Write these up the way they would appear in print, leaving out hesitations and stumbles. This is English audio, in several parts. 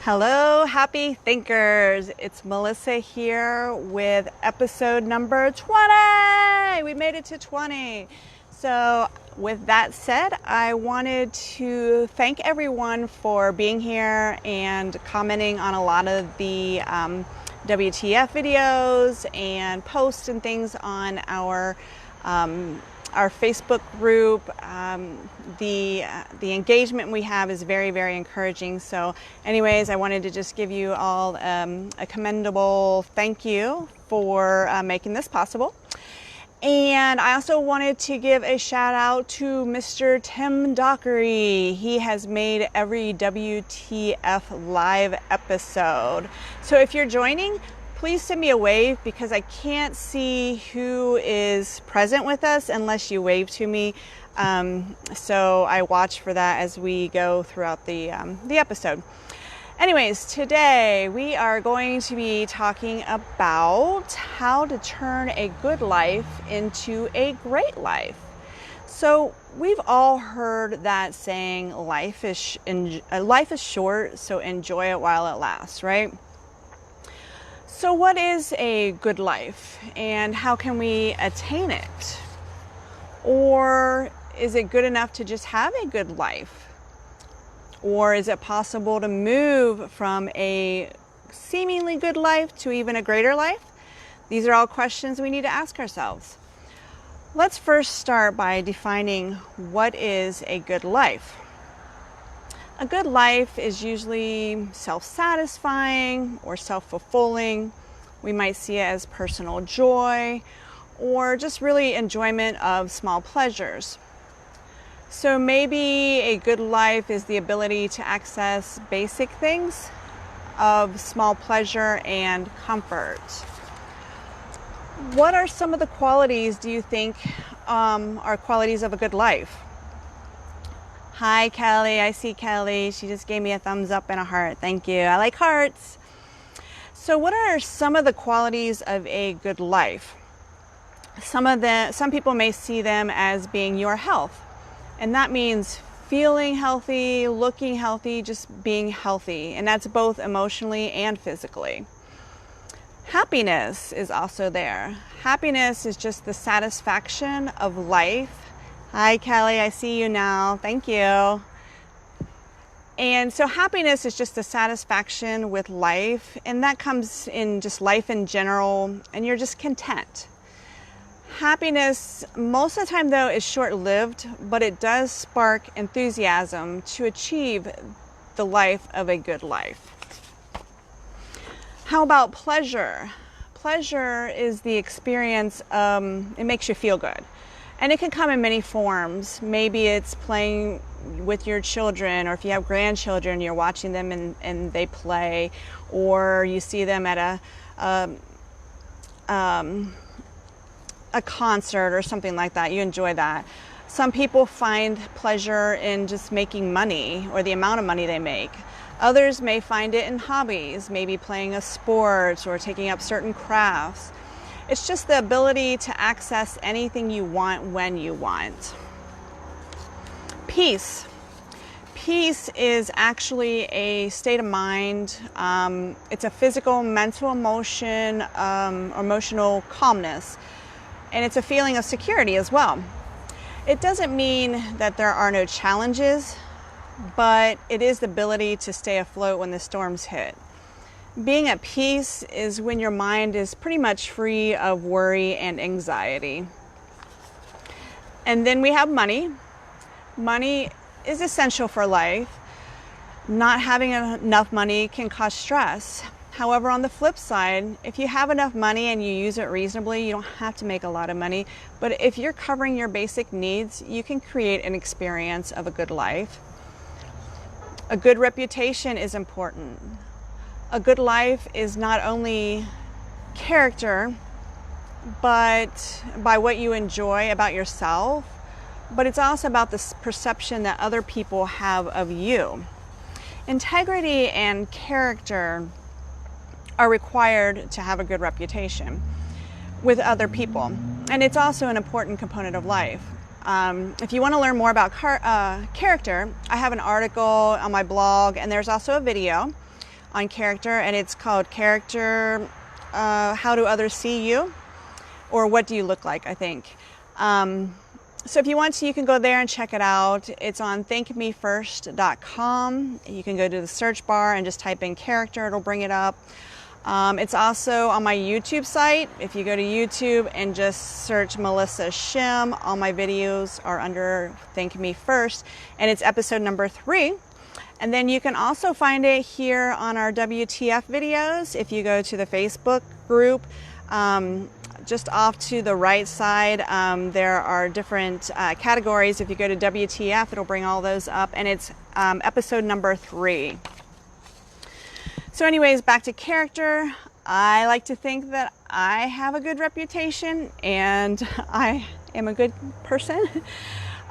Hello, happy thinkers. It's Melissa here with episode number 20. We made it to 20. So with that said, I wanted to thank everyone for being here and commenting on a lot of the WTF videos and posts and things on our Facebook group. The engagement we have is very, very encouraging. So anyways, I wanted to just give you all a commendable thank you for making this possible. And I also wanted to give a shout out to Mr. Tim Dockery. He has made every WTF live episode. So if you're joining, please send me a wave because I can't see who is present with us unless you wave to me. So I watch for that as we go throughout the episode. Anyways, today we are going to be talking about how to turn a good life into a great life. So we've all heard that saying, life is short, so enjoy it while it lasts, right? So what is a good life and how can we attain it? Or is it good enough to just have a good life? Or is it possible to move from a seemingly good life to even a greater life? These are all questions we need to ask ourselves. Let's first start by defining what is a good life. A good life is usually self-satisfying or self-fulfilling. We might see it as personal joy or just really enjoyment of small pleasures. So maybe a good life is the ability to access basic things of small pleasure and comfort. What are some of the qualities do you think are qualities of a good life? Hi, Kelly. I see Kelly. She just gave me a thumbs up and a heart. Thank you. I like hearts. So what are some of the qualities of a good life? Some people may see them as being your health. And that means feeling healthy, looking healthy, just being healthy. And that's both emotionally and physically. Happiness is also there. Happiness is just the satisfaction of life. Hi, Kelly. I see you now. Thank you. And so happiness is just the satisfaction with life. And that comes in just life in general. And you're just content. Happiness, most of the time though, is short-lived, but it does spark enthusiasm to achieve the life of a good life. How about pleasure? Pleasure is the experience, it makes you feel good. And it can come in many forms. Maybe it's playing with your children, or if you have grandchildren, you're watching them and they play, or you see them at a concert or something like that. You enjoy that. Some people find pleasure in just making money or the amount of money they make. Others may find it in hobbies, maybe playing a sport or taking up certain crafts. It's just the ability to access anything you want when you want. Peace. Peace is actually a state of mind. It's a physical, mental, emotional calmness. And it's a feeling of security as well. It doesn't mean that there are no challenges, but it is the ability to stay afloat when the storms hit. Being at peace is when your mind is pretty much free of worry and anxiety. And then we have money. Money is essential for life. Not having enough money can cause stress. However, on the flip side, if you have enough money and you use it reasonably, you don't have to make a lot of money. But if you're covering your basic needs, you can create an experience of a good life. A good reputation is important. A good life is not only character, but by what you enjoy about yourself, but it's also about the perception that other people have of you. Integrity and character are required to have a good reputation with other people. And it's also an important component of life. If you want to learn more about character, I have an article on my blog, and there's also a video on character, and it's called Character, How Do Others See You? Or What Do You Look Like, I think. So if you want to, you can go there and check it out. It's on thankmefirst.com. You can go to the search bar and just type in character, it'll bring it up. It's also on my YouTube site. If you go to YouTube and just search Melissa Shim, all my videos are under Thank Me First, and it's episode number 3. And then you can also find it here on our WTF videos. If you go to the Facebook group, just off to the right side, there are different categories. If you go to WTF, it'll bring all those up, and it's episode number 3. So anyways, back to character. I like to think that I have a good reputation and I am a good person.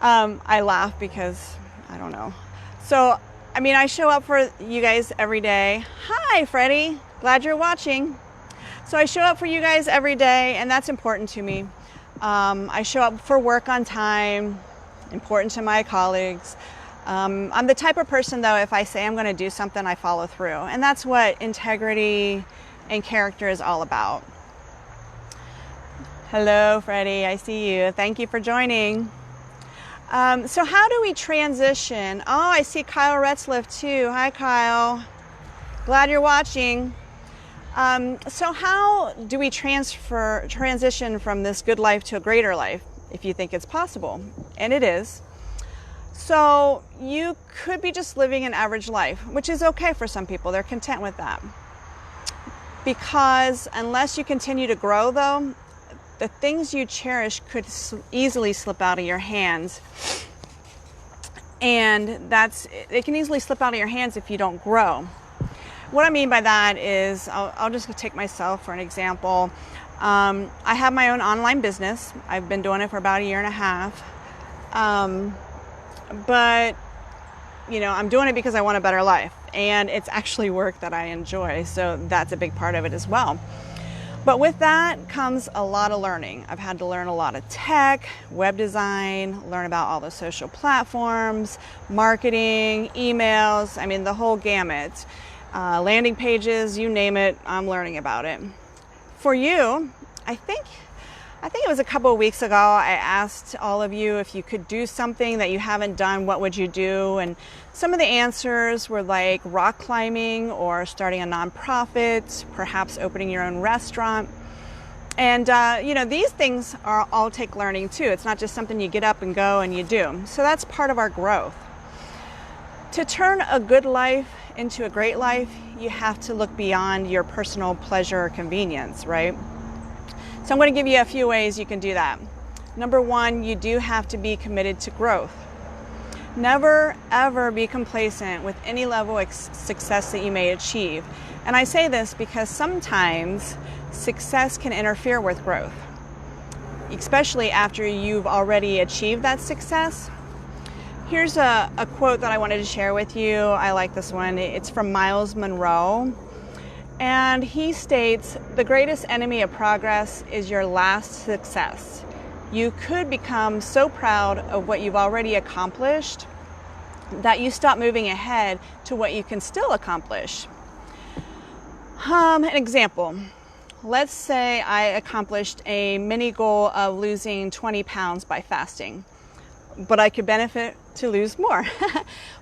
I laugh because I don't know. So, I mean, I show up for you guys every day. Hi, Freddie. Glad you're watching. So I show up for you guys every day, and that's important to me. I show up for work on time, important to my colleagues. I'm the type of person, though, if I say I'm going to do something, I follow through. And that's what integrity and character is all about. Hello, Freddie. I see you. Thank you for joining. So how do we transition? Oh, I see Kyle Retzliff, too. Hi, Kyle. Glad you're watching. So how do we transition from this good life to a greater life, if you think it's possible? And it is. So you could be just living an average life, which is okay for some people. They're content with that. Because unless you continue to grow, though, the things you cherish could easily slip out of your hands. And it can easily slip out of your hands if you don't grow. What I mean by that is, I'll just take myself for an example. I have my own online business. I've been doing it for about 1.5 years. But, you know, I'm doing it because I want a better life. And it's actually work that I enjoy. So that's a big part of it as well. But with that comes a lot of learning. I've had to learn a lot of tech, web design, learn about all the social platforms, marketing, emails, I mean, the whole gamut. Landing pages, you name it, I'm learning about it. For you, I think it was a couple of weeks ago, I asked all of you if you could do something that you haven't done, what would you do? And some of the answers were like rock climbing or starting a nonprofit, perhaps opening your own restaurant. And, you know, these things all take learning too. It's not just something you get up and go and you do. So that's part of our growth. To turn a good life into a great life, you have to look beyond your personal pleasure or convenience, right? So I'm going to give you a few ways you can do that. Number 1, you do have to be committed to growth. Never, ever be complacent with any level of success that you may achieve. And I say this because sometimes success can interfere with growth, especially after you've already achieved that success. Here's a quote that I wanted to share with you. I like this one. It's from Miles Monroe. And he states, "The greatest enemy of progress is your last success. You could become so proud of what you've already accomplished that you stop moving ahead to what you can still accomplish." An example. Let's say I accomplished a mini goal of losing 20 pounds by fasting, but I could benefit to lose more.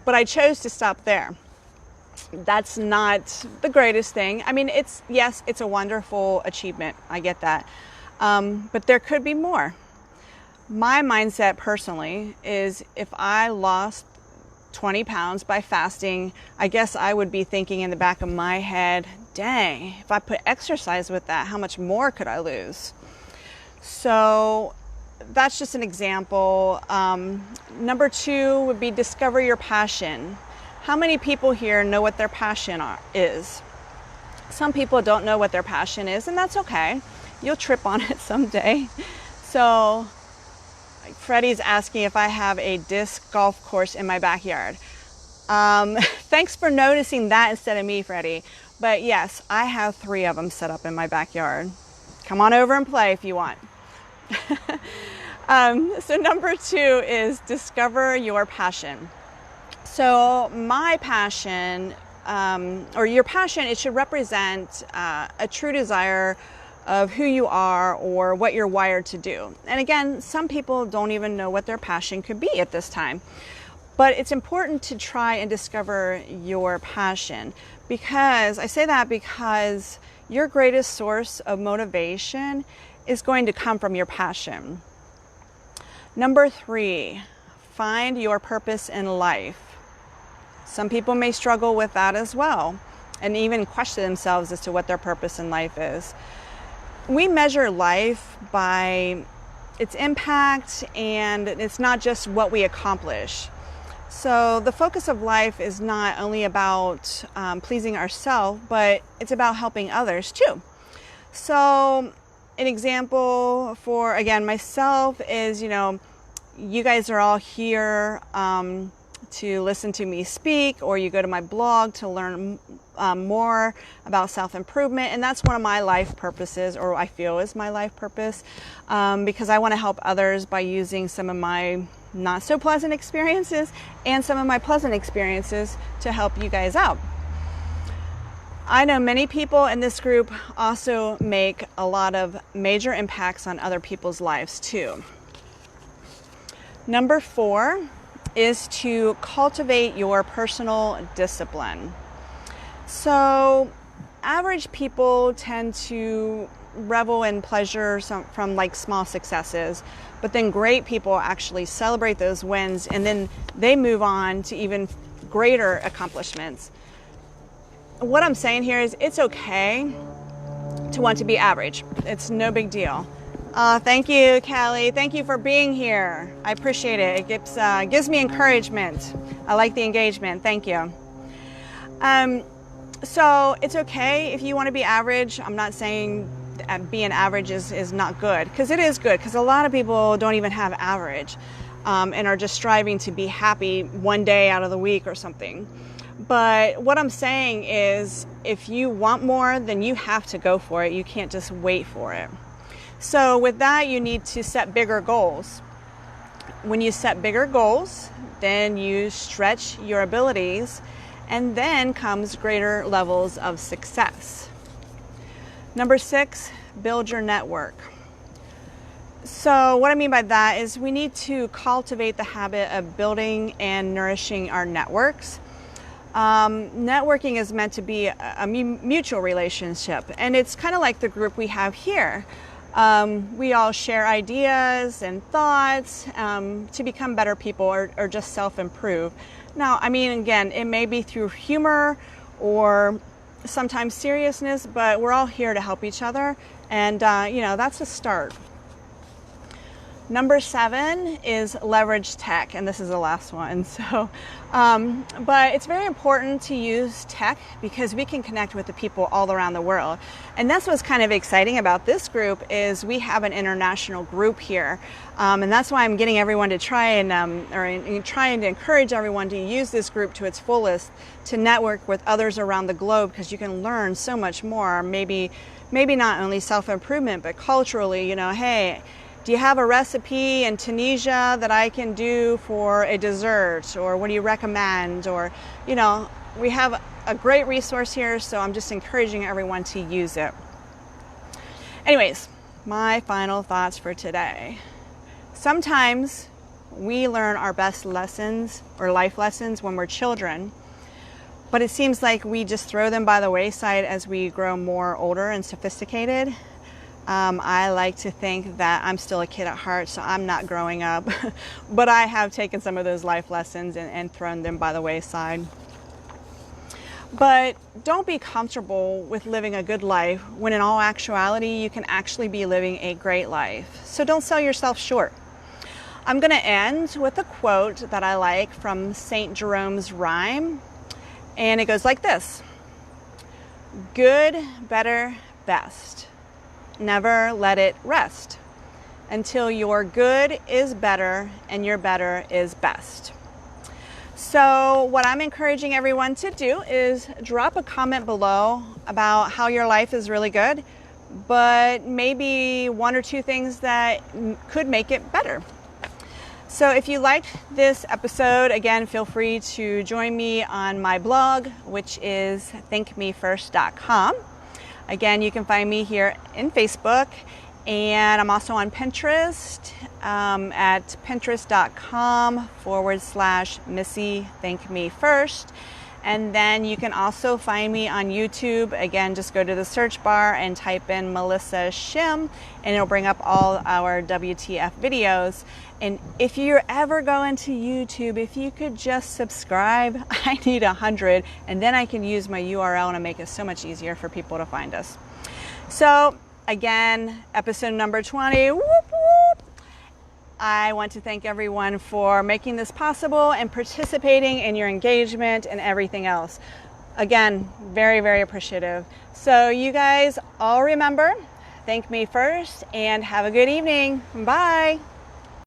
But I chose to stop there. That's not the greatest thing. I mean, yes, it's a wonderful achievement. I get that. But there could be more. My mindset personally is if I lost 20 pounds by fasting, I guess I would be thinking in the back of my head, dang, if I put exercise with that, how much more could I lose? So that's just an example. Number 2 would be discover your passion. How many people here know what their passion is? Some people don't know what their passion is, and that's okay. You'll trip on it someday. So Freddie's asking if I have a disc golf course in my backyard. Thanks for noticing that instead of me, Freddie. But yes, I have 3 of them set up in my backyard. Come on over and play if you want. So number 2 is discover your passion. So my passion or your passion, it should represent a true desire of who you are or what you're wired to do. And again, some people don't even know what their passion could be at this time. But it's important to try and discover your passion, because I say that because your greatest source of motivation is going to come from your passion. Number 3, find your purpose in life. Some people may struggle with that as well, and even question themselves as to what their purpose in life is. We measure life by its impact, and it's not just what we accomplish. So the focus of life is not only about pleasing ourselves, but it's about helping others too. So an example for, again, myself is, you guys are all here to listen to me speak, or you go to my blog to learn more about self-improvement. And that's one of my life purposes, or I feel is my life purpose, because I want to help others by using some of my not so pleasant experiences and some of my pleasant experiences to help you guys out. I know many people in this group also make a lot of major impacts on other people's lives too. Number 4 is to cultivate your personal discipline. So average people tend to revel in pleasure from like small successes, but then great people actually celebrate those wins, and then they move on to even greater accomplishments. What I'm saying here is it's okay to want to be average. It's no big deal. Thank you, Callie. Thank you for being here. I appreciate it. It gives me encouragement. I like the engagement. Thank you. So it's okay if you want to be average. I'm not saying being average is not good, because it is good, because a lot of people don't even have average and are just striving to be happy one day out of the week or something. But what I'm saying is, if you want more, then you have to go for it. You can't just wait for it. So with that, you need to set bigger goals. When you set bigger goals, then you stretch your abilities, and then comes greater levels of success. Number 6, build your network. So what I mean by that is we need to cultivate the habit of building and nourishing our networks. Networking is meant to be a mutual relationship, and it's kind of like the group we have here. We all share ideas and thoughts to become better people, or just self-improve. Now, I mean, again, it may be through humor or sometimes seriousness, but we're all here to help each other, and that's a start. Number 7 is leverage tech, and this is the last one. So, but it's very important to use tech, because we can connect with the people all around the world. And that's what's kind of exciting about this group, is we have an international group here. And that's why I'm getting everyone to try and, trying to encourage everyone to use this group to its fullest, to network with others around the globe, because you can learn so much more. Maybe not only self-improvement, but culturally, hey, do you have a recipe in Tunisia that I can do for a dessert? Or what do you recommend? Or, we have a great resource here, so I'm just encouraging everyone to use it. Anyways, my final thoughts for today. Sometimes we learn our best lessons or life lessons when we're children, but it seems like we just throw them by the wayside as we grow more older and sophisticated. I like to think that I'm still a kid at heart, so I'm not growing up, but I have taken some of those life lessons and thrown them by the wayside. But don't be comfortable with living a good life when in all actuality you can actually be living a great life. So don't sell yourself short. I'm going to end with a quote that I like from St. Jerome's rhyme, and it goes like this: good, better, best. Never let it rest until your good is better and your better is best. So what I'm encouraging everyone to do is drop a comment below about how your life is really good, but maybe 1 or 2 things that could make it better. So if you liked this episode, again, feel free to join me on my blog, which is thinkmefirst.com. Again, you can find me here in Facebook, and I'm also on Pinterest at pinterest.com/Missy Think Me First. And then you can also find me on YouTube. Again, just go to the search bar and type in Melissa Shim, and it'll bring up all our WTF videos. And if you're ever going to YouTube, if you could just subscribe, I need 100, and then I can use my URL and make it so much easier for people to find us. So again, episode number 20. Whoop, whoop. I want to thank everyone for making this possible and participating in your engagement and everything else. Again, very, very appreciative. So you guys all remember, thank me first and have a good evening. Bye.